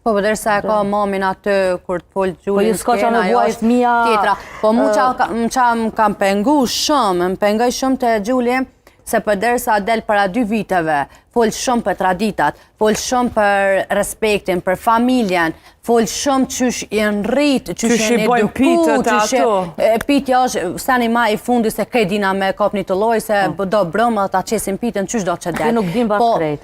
Po, për dërsa e ka mamin atë, kur të folë Gjuli në skena, ajo është tjetra. Po, mu qa më kam pengu shumë, më pengoj shumë të Gjuli, se për dërsa del para 2 viteve, folë shumë për traditat, folë shumë për respektin, për familjen, folë shumë qysh i në rritë, qysh i në eduku, pitja është, stani ma i fundi se kej dina me kap një të loj, se do brëmë ta qesin pitën, qysh do që del. Ju nuk dim bashkrejt.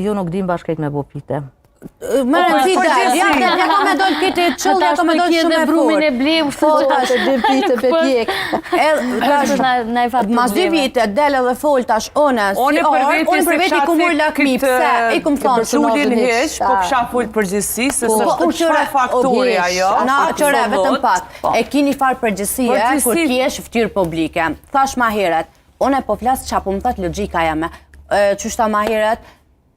Ju nuk dim bashkrejt me bo pite. Më rëndësi del, ja ka me dojnë piti qëllë, ja ka me dojnë shumë e brumin e blem, të dim pite për pjek. Mas 2 vite, del edhe folë tash one, unë për veti ku mërë lakmi, pse, i kumë thonë Gjulin heq, po kësha full përgjësi, se së është qëra fakturi ajo. Na, qëre, vetëm pak, e ki një farë përgjësie, kur ti esh ftyrë publike. Thash ma heret, unë e po flasë qa po më thët logika jeme, qështa ma heret,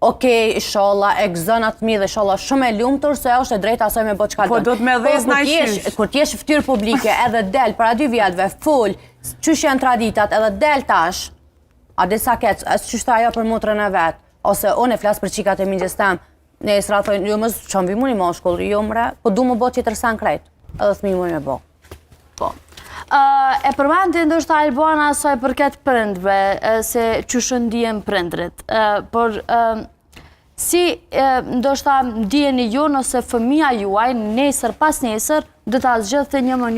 okej, inshallah, e gëzënat mi dhe inshallah shumë e lumëtur, se është e drejta asoj me bo qka po do të me dhez na i qysh. Kur t'jesh ftyrë publike edhe del, para 2 vjetëve, full, qysh janë traditat edhe del tash, a disa kec, qyshta ajo për motrën e vetë, ose unë e flasë për qikat e mingjes tem, ne i sra thojnë, jo mësë që më vimuni ma shkollë, jo mre, po du më bo që i tërsan krejt, edhe thmi mu me bo. E përmendi ndoshta Albana asaj përket prindve, se që shëndijen prindrit, por si ndoshta ndijeni ju nëse fëmija juaj nesër pas nesër dhe ta zgjidhte një mënyrë